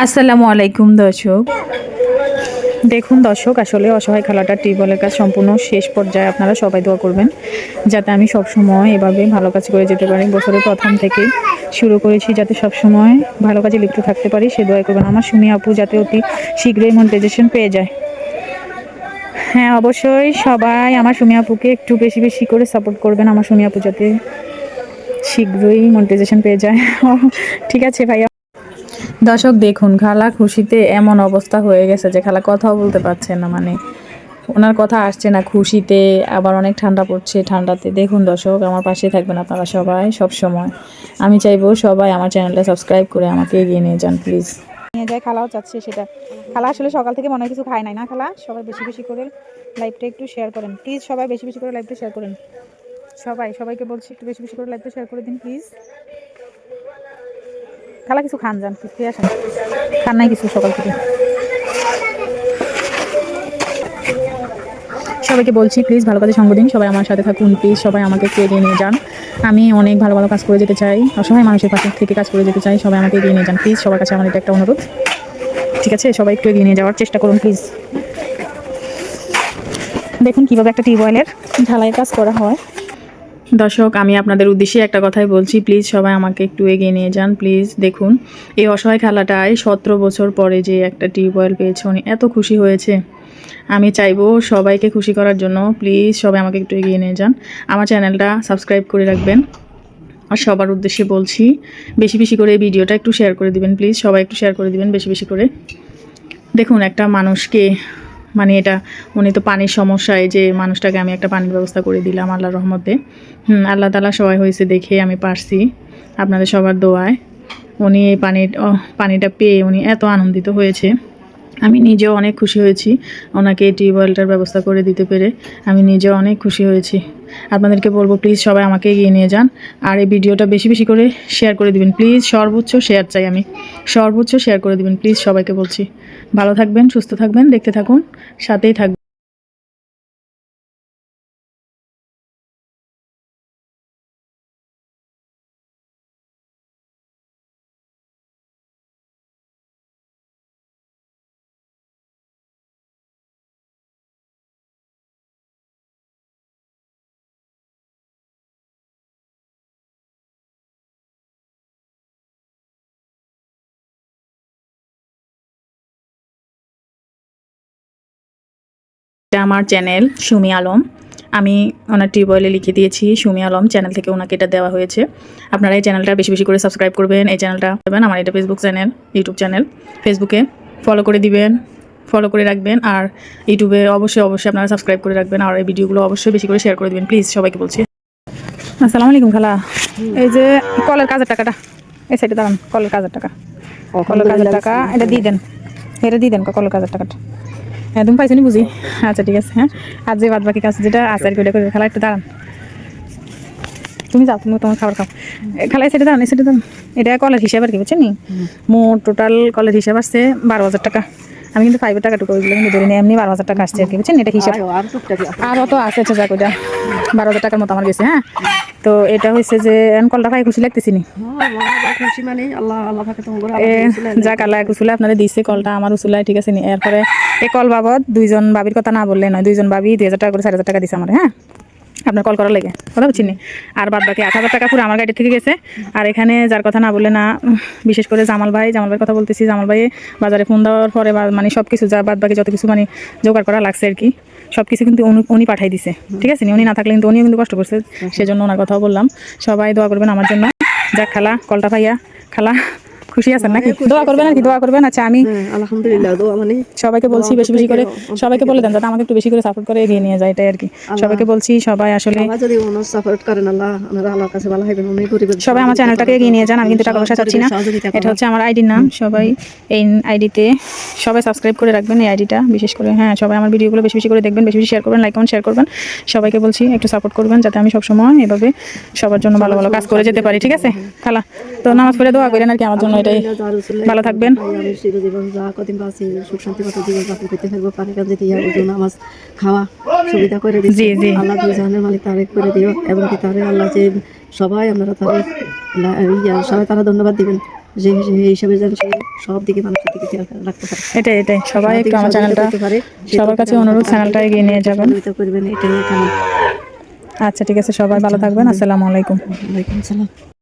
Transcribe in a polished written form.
আসসালামু আলাইকুম দর্শক। দেখুন দর্শক, আসলে অসহায় খেলাটা টিউবওয়েলের কাজ সম্পূর্ণ শেষ পর্যায়ে। আপনারা সবাই দোয়া করবেন যাতে আমি সবসময় এভাবে ভালো কাজ করে যেতে পারি। বছরের প্রথম থেকে শুরু করেছি যাতে সবসময় ভালো কাজে লিপ্ত থাকতে পারি, সে দোয়া করবেন। আমার সুমি আপু যাতে অতি শীঘ্রই মনিটাইজেশন পেয়ে যায়। হ্যাঁ, অবশ্যই সবাই আমার সুমি আপুকে একটু বেশি বেশি করে সাপোর্ট করবেন। আমার সুমি আপু যাতে শীঘ্রই মনিটাইজেশন পেয়ে যায়। ঠিক আছে ভাইয়া। দর্শক দেখুন, খালা খুশিতে এমন অবস্থা হয়ে গেছে যে খালা কথাও বলতে পারছে না, মানে ওনার কথা আসছে না খুশিতে। আবার অনেক ঠান্ডা পড়ছে, ঠান্ডাতে দেখুন দর্শক, আমার পাশে থাকবেন আপনারা সবাই সব সময়। আমি চাইবো সবাই আমার চ্যানেলটা সাবস্ক্রাইব করে আমাকে এগিয়ে নিয়ে যান প্লিজ। নিয়ে যায়, খালাও চাচ্ছে সেটা। খালা আসলে সকাল থেকে মনে হয় কিছু খায় নাই না খালা। সবাই বেশি বেশি করে লাইভটা একটু শেয়ার করেন প্লিজ, সবাই বেশি বেশি করে লাইভটা শেয়ার করেন। সবাইকে বলছি একটু বেশি বেশি করে লাইভটা শেয়ার করে দিন প্লিজ। খালা কিছু খান, যান খেয়ে আসেন। খান নাই কিছু সকাল থেকে। সবাইকে বলছি প্লিজ ভালো কাজে সঙ্গ দিন, সবাই আমার সাথে থাকুন প্লিজ, সবাই আমাকে একটু এগিয়ে নিয়ে যান। আমি অনেক ভালো ভালো কাজ করে যেতে চাই, অসহায় মানুষের পাশে থেকে কাজ করে যেতে চাই। সবাই আমাকে এগিয়ে নিয়ে যান প্লিজ, সবার কাছে আমার এটা একটা অনুরোধ। ঠিক আছে, সবাই একটু এগিয়ে নিয়ে যাওয়ার চেষ্টা করুন প্লিজ। দেখুন কীভাবে একটা টিউবওয়েলের ঢালাই কাজ করা হয়। দর্শক, আমি আপনাদের উদ্দেশ্যে একটা কথাই বলছি, প্লিজ সবাই আমাকে একটু এগিয়ে নিয়ে যান প্লিজ। দেখুন এই অসহায় খেলাটায় 17 বছর পরে যে একটা টিউবওয়েল পেয়েছে, উনি এত খুশি হয়েছে। আমি চাইবো সবাইকে খুশি করার জন্য প্লিজ সবাই আমাকে একটু এগিয়ে নিয়ে যান। আমার চ্যানেলটা সাবস্ক্রাইব করে রাখবেন। আর সবার উদ্দেশ্যে বলছি বেশি বেশি করে এই ভিডিওটা একটু শেয়ার করে দিবেন প্লিজ, সবাই একটু শেয়ার করে দিবেন বেশি বেশি করে। দেখুন একটা মানুষকে, মানে এটা উনি তো পানির সমস্যায়, যে মানুষটাকে আমি একটা পানির ব্যবস্থা করে দিলাম আল্লাহর রহমতে। আল্লাহ তাআলা সহায় হয়েছে দেখে আমি পারছি, আপনাদের সবার দোয়ায়। উনি এই পানিটা পেয়ে উনি এত আনন্দিত হয়েছে, আমি নিজেও অনেক খুশি হয়েছি। ওনাকে এই টিউবওয়েলটার ব্যবস্থা করে দিতে পেরে আমি নিজেও অনেক খুশি হয়েছি। আপনাদেরকে বলবো প্লিজ সবাই আমাকে এগিয়ে নিয়ে যান। আর এই ভিডিওটা বেশি বেশি করে শেয়ার করে দিবেন প্লিজ, সর্বোচ্চ শেয়ার চাই আমি, সর্বোচ্চ শেয়ার করে দিবেন প্লিজ, সবাইকে বলছি। ভালো থাকবেন, সুস্থ থাকবেন, দেখতে থাকুন, সাথেই থাকবেন। এটা আমার চ্যানেল সুমি আলম, আমি ওনার টিউবওয়েলে লিখে দিয়েছি সুমি আলম, চ্যানেল থেকে ওনাকে এটা দেওয়া হয়েছে। আপনারা এই চ্যানেলটা বেশি বেশি করে সাবস্ক্রাইব করবেন। এই চ্যানেলটা দেবেন, আমার এটা ফেসবুক চ্যানেল, ইউটিউব চ্যানেল। ফেসবুকে ফলো করে দিবেন, ফলো করে রাখবেন। আর ইউটিউবে অবশ্যই অবশ্যই আপনারা সাবস্ক্রাইব করে রাখবেন। আর এই ভিডিওগুলো অবশ্যই বেশি করে শেয়ার করে দিবেন প্লিজ, সবাইকে বলছি। আসসালামু আলাইকুম খালা। এই যে কলের কাজের টাকাটা, এই সাইডে দাঁড়ান, কলের কাজের টাকা, কলের কাজের টাকা এটা দিয়ে দেন, এটা দিয়ে দেন কলের কাজের টাকাটা। হ্যাঁ তুমি পাইছো নি বুঝি। আচ্ছা ঠিক আছে। হ্যাঁ, আর যে বাদ বাকি কাজ যেটা আছে আর কি ওটা করে খালা একটু দাঁড়ান। তুমি যাও, তুমি তোমার খাবার খাও। খালাই সেটা দাঁড়ান, সেটা দাঁড়ান। এটা কলের হিসাব আর কি, বুঝছেন নি? মোট টোটাল কলের হিসাব আসছে 12,000 টাকা। আমি কিন্তু 5 টাকা টুকু ওইগুলো কিন্তু ধরে নিই, এমনি 12,000 টাকা আসছে আর কি, বুঝছেন? এটা হিসাব আর অত আছে। আচ্ছা যাক, ওইটা 12,000 টাকার মতো আমার গেছে। হ্যাঁ, তো এটা হয়েছে যে কলটা পাই খুশি লাগতেছি নি। যাক আল্লাহ কুসুলে আপনাদের দিচ্ছে কলটা, আমার উসুলায়, ঠিক আছে নি? এরপরে এই কল বাবদ দুইজন বাবির কথা না বললে নয়, দুইজন বাবি 2,000 টাকা করে 4,000 টাকা দিচ্ছে আমার। হ্যাঁ, আপনার কল করার লেগে, কথা বুঝছি নি? আর বাদ বাকি 8,000 টাকা পুরো আমার গাড়ি থেকে গেছে। আর এখানে যার কথা না বললে না, বিশেষ করে জামাল ভাইয়ের কথা বলতেছি। জামাল ভাই বাজারে ফোন দেওয়ার পরে মানে সব কিছু যা বাদ বাকি যত কিছু মানে জোগাড় করা লাগছে আর কি, সব কিছু কিন্তু উনি পাঠাই দিছে, ঠিক আছে নি? উনি না থাকলে কিন্তু উনিও কিন্তু কষ্ট করছে, সেজন্য ওনার কথাও বললাম। সবাই দোয়া করবেন আমার জন্য। যাক খালা, কলটা পাইয়া খালা খুশি আছেন নাকি? দোয়া করবেন আর কি, দোয়া করবেন। আচ্ছা আমি আলহামদুলিল্লাহ দোয়া মানে সবাইকে বলছি বেশি বেশি করে, সবাইকে বলে দেন যাতে আমাকে একটু বেশি করে সাপোর্ট করে এগিয়ে নিয়ে যায়, এটাই আর কি। সবাইকে বলছি সবাই আসলে যদি ওনার সাপোর্ট করেন আল্লাহ, ওনারা আল্লাহর কাছে ভালো হবেন। উনি গরিব, সবাই আমার চ্যানেলটাকে এগিয়ে নিয়ে যান। আমি কিন্তু টাকা পয়সা চাচ্ছি না, এটা হচ্ছে আমার আইডির নাম। সবাই এই আইডিতে সবাই সাবস্ক্রাইব করে রাখবেন এই আইডিটা বিশেষ করে। হ্যাঁ, সবাই আমার ভিডিওগুলো বেশি বেশি করে দেখবেন, বেশি বেশি শেয়ার করবেন, লাইক কমেন্ট শেয়ার করবেন। সবাইকে বলছি একটু সাপোর্ট করবেন যাতে আমি সবসময় এভাবে সবার জন্য ভালো ভালো কাজ করে যেতে পারি, ঠিক আছে খালা? তো নামাজ পড়ে দোয়া করেন আর কি আমার জন্য, এটাই। ভালো থাকবেন। আমি চিরজীবন যা কদিন বাঁচি সুখ শান্তি মতো জীবন যাপন করতে থাকবো। পানি কাজে দিয়ে নামাজ খাওয়া সুবিধা করে দিচ্ছি। আল্লাহ দুই জাহানের মালিক তারেক করে দিও, এবং কি তারে আল্লাহ যে সবাই আপনারা তারে সবাই তারা ধন্যবাদ দিবেন। যে হিসাবে যেন সে সব দিকে মানুষের দিকে খেয়াল রাখতে পারে। এটাই সবাই একটু আমার সহযোগিতা চ্যানেলটা করতে পারে, সবার কাছে অনুরোধ, চ্যানেলটা এগিয়ে নিয়ে যাবেন। সহযোগিতা করবেন, এটাই কামনা। আচ্ছা ঠিক আছে, সবাই ভালো থাকবেন। আসসালামু আলাইকুম। ওয়ালাইকুম আসসালাম।